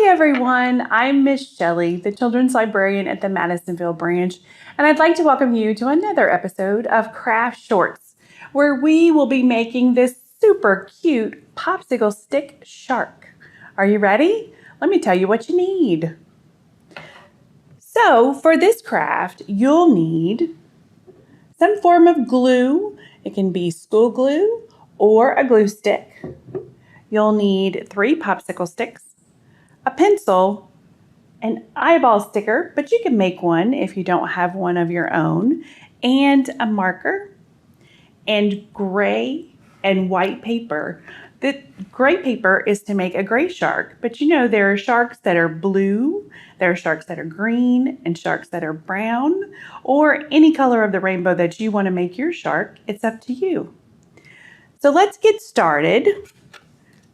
Hi everyone, I'm Miss Shellie, the Children's Librarian at the Madisonville branch, and I'd like to welcome you to another episode of Craft Shorts, where we will be making this super cute popsicle stick shark. Are you ready? Let me tell you what you need. So for this craft, you'll need some form of glue. It can be school glue or a glue stick. You'll need 3 popsicle sticks, a pencil, an eyeball sticker, but you can make one if you don't have one of your own, and a marker, and gray and white paper. The gray paper is to make a gray shark, but you know there are sharks that are blue, there are sharks that are green, and sharks that are brown, or any color of the rainbow that you want to make your shark. It's up to you. So let's get started.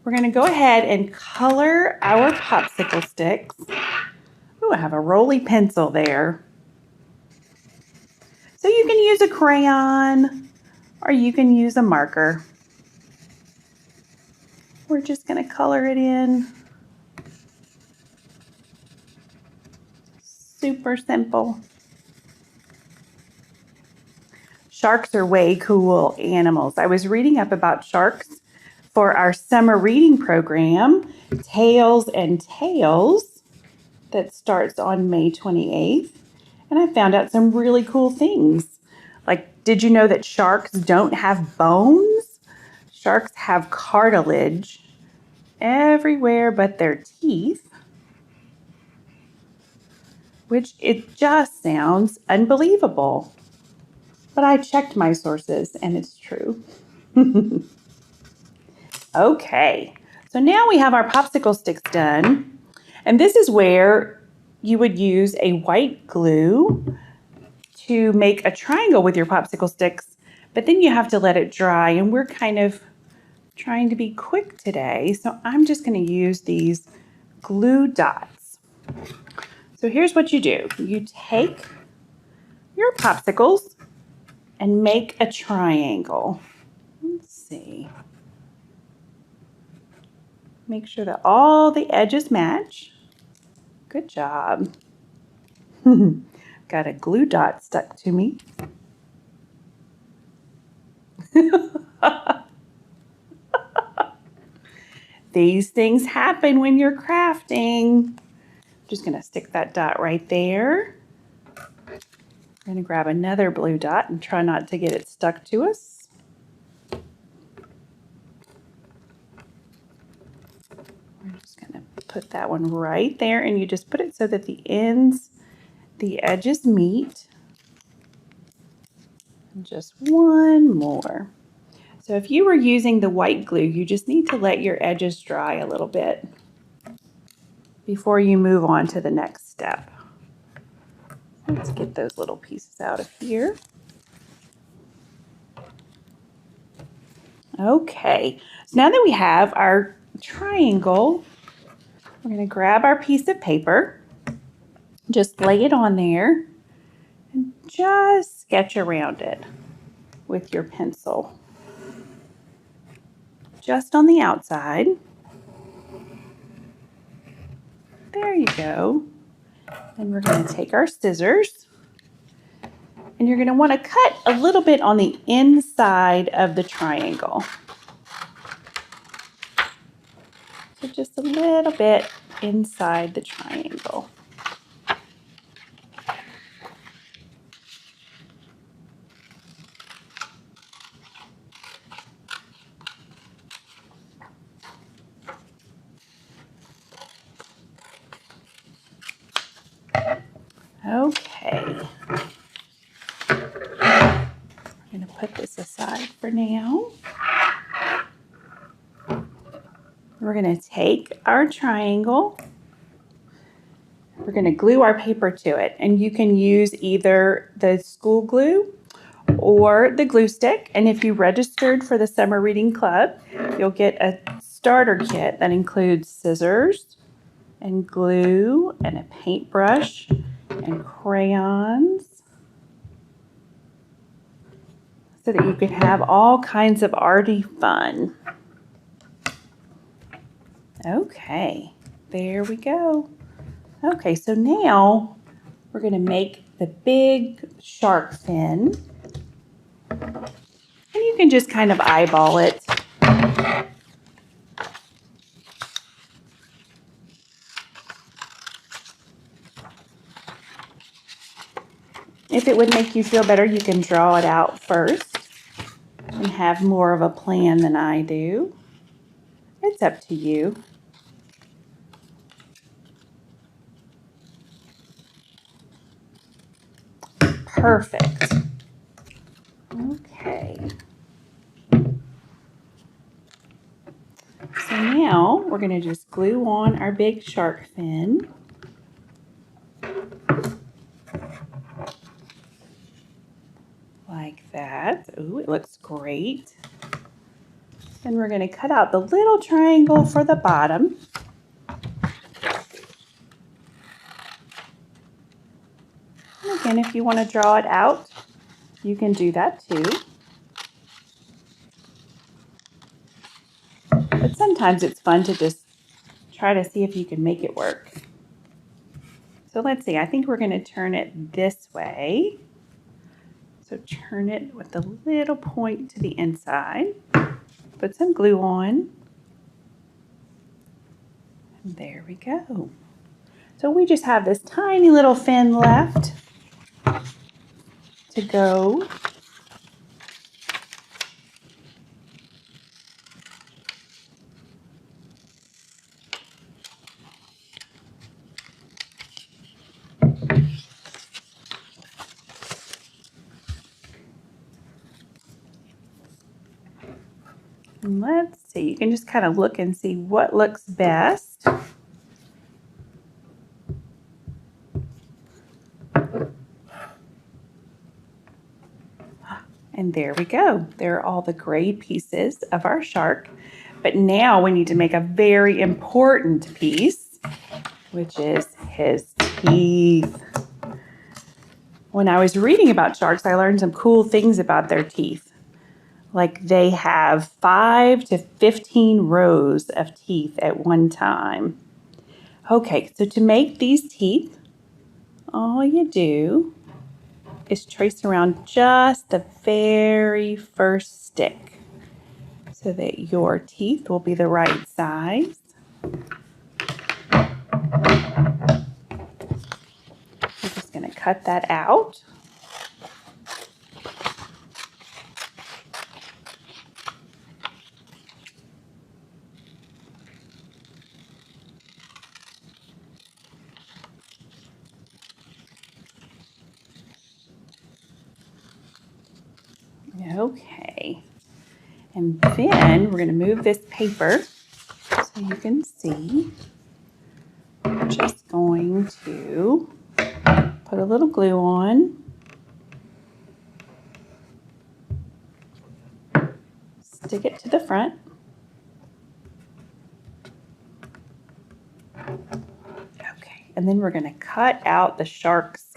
We're going to go ahead and color our popsicle sticks. Ooh, I have a roly pencil there. So you can use a crayon or you can use a marker. We're just going to color it in. Super simple. Sharks are way cool animals. I was reading up about sharks for our summer reading program, Tales and Tales, that starts on May 28th. And I found out some really cool things. Like, did you know that sharks don't have bones? Sharks have cartilage everywhere but their teeth, which it just sounds unbelievable. But I checked my sources and it's true. Okay, so now we have our popsicle sticks done. And this is where you would use a white glue to make a triangle with your popsicle sticks, but then you have to let it dry, and we're kind of trying to be quick today, so I'm just going to use these glue dots. So here's what you do. You take your popsicles and make a triangle. Let's see. Make sure that all the edges match. Good job. Got a glue dot stuck to me. These things happen when you're crafting. Just going to stick that dot right there. I'm going to grab another blue dot and try not to get it stuck to us. I'm just going to put that one right there, and you just put it so that the edges meet. And just one more. So if you were using the white glue, you just need to let your edges dry a little bit before you move on to the next step. Let's get those little pieces out of here. Okay, so now that we have our triangle, we're going to grab our piece of paper, just lay it on there, and just sketch around it with your pencil. Just on the outside. There you go. And we're going to take our scissors, and you're going to want to cut a little bit on the inside of the triangle. So just a little bit inside the triangle. Okay. I'm going to put this aside for now. We're going to take our triangle. We're going to glue our paper to it, and you can use either the school glue or the glue stick. And if you registered for the Summer Reading Club, you'll get a starter kit that includes scissors and glue and a paintbrush and crayons so that you can have all kinds of arty fun. Okay, There we go. Okay, so now we're going to make the big shark fin. And you can just kind of eyeball it. If it would make you feel better, you can draw it out first and have more of a plan than I do. It's up to you. Perfect. Okay. So now we're going to just glue on our big shark fin. Like that. Ooh, it looks great. Then we're going to cut out the little triangle for the bottom. And again, if you want to draw it out, you can do that too. But sometimes it's fun to just try to see if you can make it work. So let's see, I think we're going to turn it this way. So turn it with the little point to the inside. Put some glue on. And there we go. So we just have this tiny little fin left to go. And let's see, you can just kind of look and see what looks best. And there we go. There are all the gray pieces of our shark. But now we need to make a very important piece, which is his teeth. When I was reading about sharks, I learned some cool things about their teeth. Like they have 5 to 15 rows of teeth at one time. Okay, so to make these teeth, all you do is trace around just the very first stick so that your teeth will be the right size. We're just going to cut that out. Okay, and then we're going to move this paper so you can see. We're just going to put a little glue on, stick it to the front. Okay, and then we're going to cut out the shark's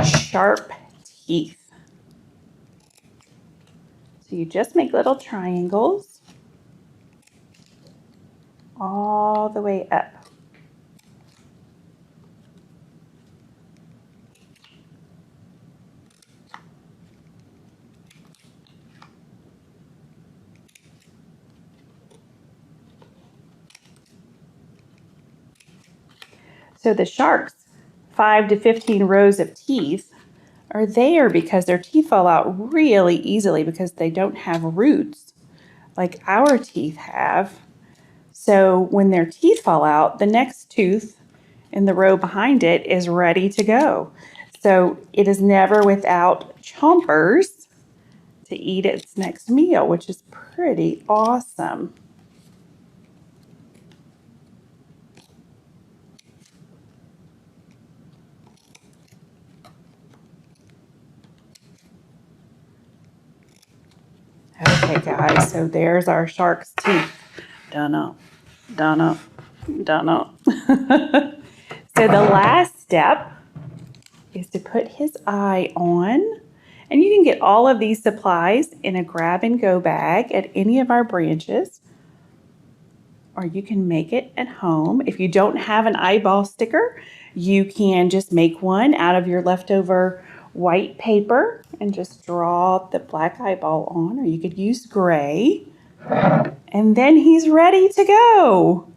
sharp teeth. So you just make little triangles all the way up. So the shark's 5 to 15 rows of teeth are there because their teeth fall out really easily because they don't have roots like our teeth have. So when their teeth fall out, the next tooth in the row behind it is ready to go. So it is never without chompers to eat its next meal, which is pretty awesome. Okay, guys, so there's our shark's teeth. Done up, done up, done up. So the last step is to put his eye on. And you can get all of these supplies in a grab and go bag at any of our branches. or you can make it at home. If you don't have an eyeball sticker, you can just make one out of your leftover white paper and just draw the black eyeball on, or you could use gray. And then he's ready to go.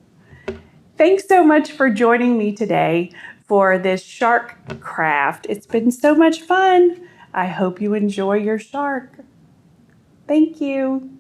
Thanks so much for joining me today for this shark craft. It's been so much fun. I hope you enjoy your shark. Thank you.